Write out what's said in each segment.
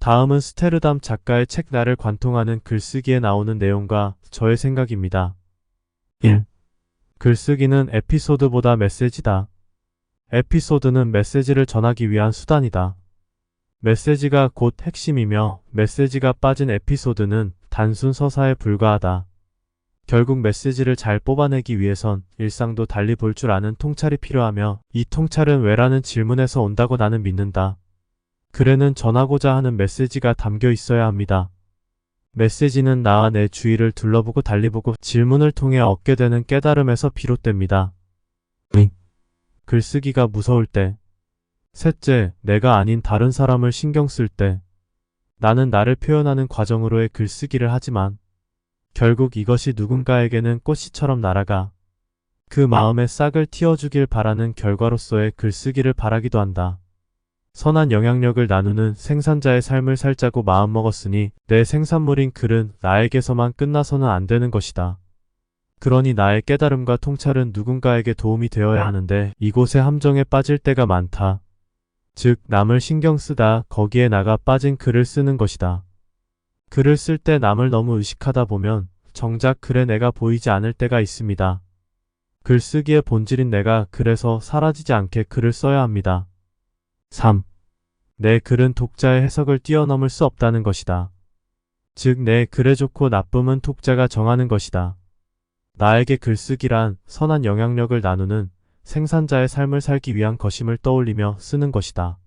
다음은 스테르담 작가의 책 나를 관통하는 글쓰기에 나오는 내용과 저의 생각입니다. 1. 글쓰기는 에피소드보다 메시지다. 에피소드는 메시지를 전하기 위한 수단이다. 메시지가 곧 핵심이며 메시지가 빠진 에피소드는 단순 서사에 불과하다. 결국 메시지를 잘 뽑아내기 위해선 일상도 달리 볼 줄 아는 통찰이 필요하며 이 통찰은 왜라는 질문에서 온다고 나는 믿는다. 글에는 전하고자 하는 메시지가 담겨 있어야 합니다. 메시지는 나와 내 주위를 둘러보고 달리 보고 질문을 통해 얻게 되는 깨달음에서 비롯됩니다. 글쓰기가 무서울 때. 셋째, 내가 아닌 다른 사람을 신경 쓸 때. 나는 나를 표현하는 과정으로의 글쓰기를 하지만 결국 이것이 누군가에게는 꽃씨처럼 날아가 그 마음에 싹을 틔워주길 바라는 결과로서의 글쓰기를 바라기도 한다. 선한 영향력을 나누는 생산자의 삶을 살자고 마음먹었으니 내 생산물인 글은 나에게서만 끝나서는 안 되는 것이다. 그러니 나의 깨달음과 통찰은 누군가에게 도움이 되어야 하는데 이곳에 함정에 빠질 때가 많다. 즉 남을 신경 쓰다 거기에 나가 빠진 글을 쓰는 것이다. 글을 쓸 때 남을 너무 의식하다 보면 정작 글에 내가 보이지 않을 때가 있습니다. 글쓰기의 본질인 내가 글에서 사라지지 않게 글을 써야 합니다. 3. 내 글은 독자의 해석을 뛰어넘을 수 없다는 것이다. 즉 내 글의 좋고 나쁨은 독자가 정하는 것이다. 나에게 글쓰기란 선한 영향력을 나누는 생산자의 삶을 살기 위한 것임을 떠올리며 쓰는 것이다.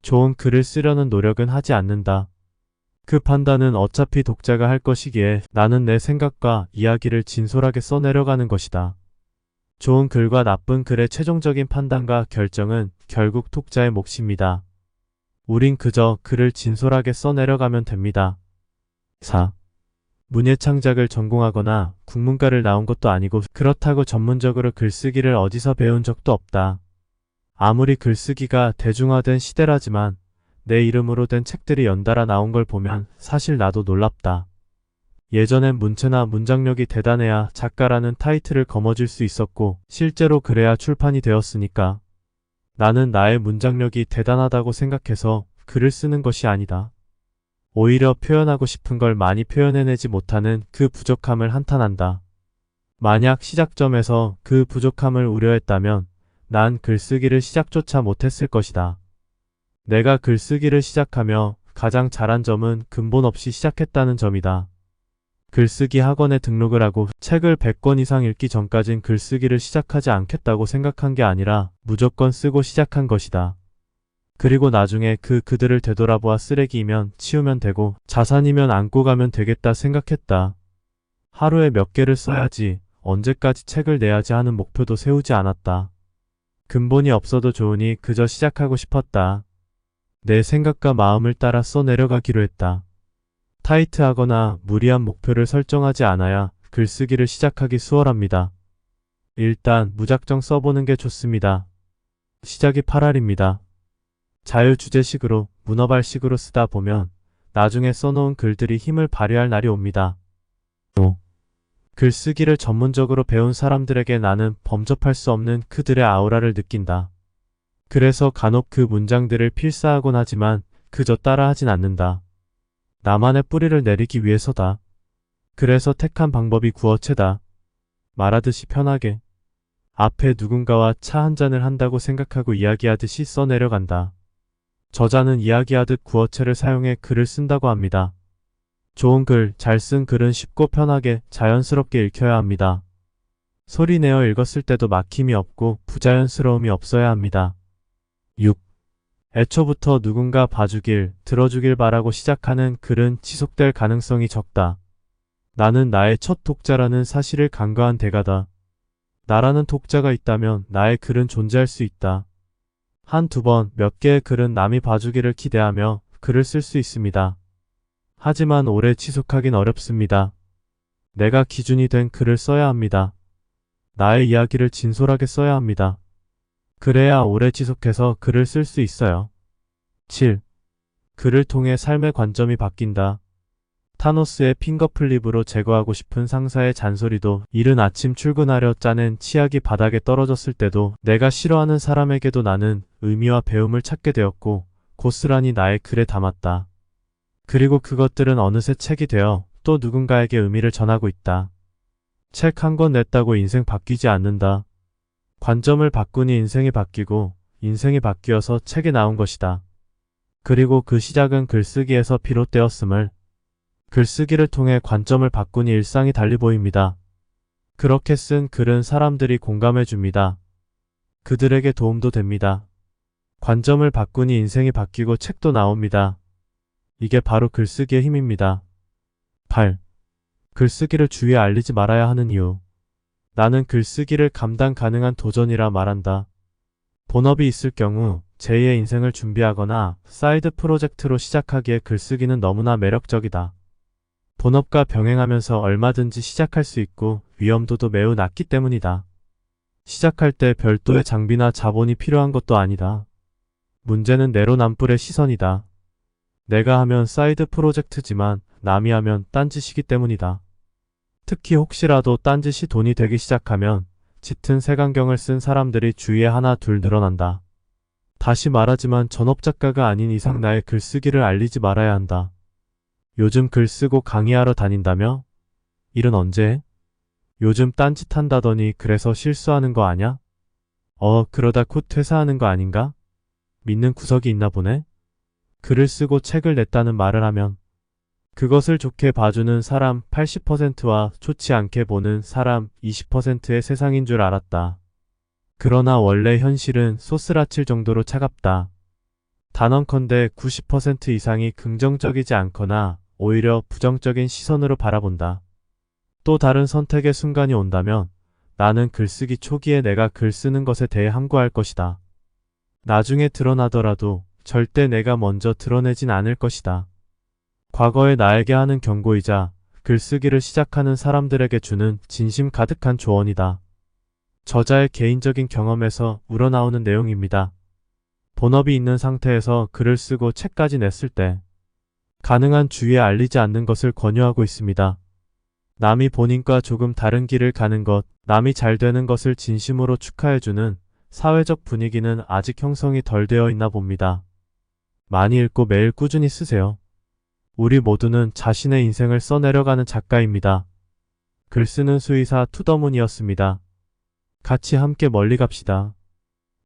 좋은 글을 쓰려는 노력은 하지 않는다. 그 판단은 어차피 독자가 할 것이기에 나는 내 생각과 이야기를 진솔하게 써내려가는 것이다. 좋은 글과 나쁜 글의 최종적인 판단과 결정은 결국 독자의 몫입니다. 우린 그저 글을 진솔하게 써내려가면 됩니다. 4. 문예창작을 전공하거나 국문과를 나온 것도 아니고 그렇다고 전문적으로 글쓰기를 어디서 배운 적도 없다. 아무리 글쓰기가 대중화된 시대라지만 내 이름으로 된 책들이 연달아 나온 걸 보면 사실 나도 놀랍다. 예전엔 문체나 문장력이 대단해야 작가라는 타이틀을 거머쥘 수 있었고 실제로 그래야 출판이 되었으니까. 나는 나의 문장력이 대단하다고 생각해서 글을 쓰는 것이 아니다. 오히려 표현하고 싶은 걸 많이 표현해내지 못하는 그 부족함을 한탄한다. 만약 시작점에서 그 부족함을 우려했다면 난 글쓰기를 시작조차 못했을 것이다. 내가 글쓰기를 시작하며 가장 잘한 점은 근본 없이 시작했다는 점이다. 글쓰기 학원에 등록을 하고 책을 100권 이상 읽기 전까진 글쓰기를 시작하지 않겠다고 생각한 게 아니라 무조건 쓰고 시작한 것이다. 그리고 나중에 그들을 되돌아보아 쓰레기이면 치우면 되고 자산이면 안고 가면 되겠다 생각했다. 하루에 몇 개를 써야지, 언제까지 책을 내야지 하는 목표도 세우지 않았다. 근본이 없어도 좋으니 그저 시작하고 싶었다. 내 생각과 마음을 따라 써내려가기로 했다. 타이트하거나 무리한 목표를 설정하지 않아야 글쓰기를 시작하기 수월합니다. 일단 무작정 써보는 게 좋습니다. 시작이 8알입니다. 자유주제식으로 문어발식으로 쓰다 보면 나중에 써놓은 글들이 힘을 발휘할 날이 옵니다. 5. 글쓰기를 전문적으로 배운 사람들에게 나는 범접할 수 없는 그들의 아우라를 느낀다. 그래서 간혹 그 문장들을 필사하곤 하지만 그저 따라하진 않는다. 나만의 뿌리를 내리기 위해서다. 그래서 택한 방법이 구어체다. 말하듯이 편하게. 앞에 누군가와 차 한잔을 한다고 생각하고 이야기하듯이 써내려간다. 저자는 이야기하듯 구어체를 사용해 글을 쓴다고 합니다. 좋은 글, 잘 쓴 글은 쉽고 편하게 자연스럽게 읽혀야 합니다. 소리내어 읽었을 때도 막힘이 없고 부자연스러움이 없어야 합니다. 6. 애초부터 누군가 봐주길, 들어주길 바라고 시작하는 글은 지속될 가능성이 적다. 나는 나의 첫 독자라는 사실을 간과한 대가다. 나라는 독자가 있다면 나의 글은 존재할 수 있다. 한두 번, 몇 개의 글은 남이 봐주기를 기대하며 글을 쓸 수 있습니다. 하지만 오래 지속하긴 어렵습니다. 내가 기준이 된 글을 써야 합니다. 나의 이야기를 진솔하게 써야 합니다. 그래야 오래 지속해서 글을 쓸 수 있어요. 7. 글을 통해 삶의 관점이 바뀐다. 타노스의 핑거플립으로 제거하고 싶은 상사의 잔소리도 이른 아침 출근하려 짜낸 치약이 바닥에 떨어졌을 때도 내가 싫어하는 사람에게도 나는 의미와 배움을 찾게 되었고 고스란히 나의 글에 담았다. 그리고 그것들은 어느새 책이 되어 또 누군가에게 의미를 전하고 있다. 책 한 권 냈다고 인생 바뀌지 않는다. 관점을 바꾸니 인생이 바뀌고 인생이 바뀌어서 책이 나온 것이다. 그리고 그 시작은 글쓰기에서 비롯되었음을 글쓰기를 통해 관점을 바꾸니 일상이 달리 보입니다. 그렇게 쓴 글은 사람들이 공감해 줍니다. 그들에게 도움도 됩니다. 관점을 바꾸니 인생이 바뀌고 책도 나옵니다. 이게 바로 글쓰기의 힘입니다. 8. 글쓰기를 주위에 알리지 말아야 하는 이유. 나는 글쓰기를 감당 가능한 도전이라 말한다. 본업이 있을 경우 제2의 인생을 준비하거나 사이드 프로젝트로 시작하기에 글쓰기는 너무나 매력적이다. 본업과 병행하면서 얼마든지 시작할 수 있고 위험도도 매우 낮기 때문이다. 시작할 때 별도의 장비나 자본이 필요한 것도 아니다. 문제는 내로남불의 시선이다. 내가 하면 사이드 프로젝트지만 남이 하면 딴짓이기 때문이다. 특히 혹시라도 딴짓이 돈이 되기 시작하면 짙은 색안경을 쓴 사람들이 주위에 하나 둘 늘어난다. 다시 말하지만 전업작가가 아닌 이상 나의 글쓰기를 알리지 말아야 한다. 요즘 글 쓰고 강의하러 다닌다며? 일은 언제 해? 요즘 딴짓한다더니 그래서 실수하는 거 아냐? 그러다 곧 퇴사하는 거 아닌가? 믿는 구석이 있나 보네? 글을 쓰고 책을 냈다는 말을 하면 그것을 좋게 봐주는 사람 80%와 좋지 않게 보는 사람 20%의 세상인 줄 알았다. 그러나 원래 현실은 소스라칠 정도로 차갑다. 단언컨대 90% 이상이 긍정적이지 않거나 오히려 부정적인 시선으로 바라본다. 또 다른 선택의 순간이 온다면 나는 글쓰기 초기에 내가 글 쓰는 것에 대해 함구할 것이다. 나중에 드러나더라도 절대 내가 먼저 드러내진 않을 것이다. 과거의 나에게 하는 경고이자 글쓰기를 시작하는 사람들에게 주는 진심 가득한 조언이다. 저자의 개인적인 경험에서 우러나오는 내용입니다. 본업이 있는 상태에서 글을 쓰고 책까지 냈을 때 가능한 주위에 알리지 않는 것을 권유하고 있습니다. 남이 본인과 조금 다른 길을 가는 것, 남이 잘 되는 것을 진심으로 축하해주는 사회적 분위기는 아직 형성이 덜 되어 있나 봅니다. 많이 읽고 매일 꾸준히 쓰세요. 우리 모두는 자신의 인생을 써내려가는 작가입니다. 글 쓰는 수의사 투더문이었습니다. 같이 함께 멀리 갑시다.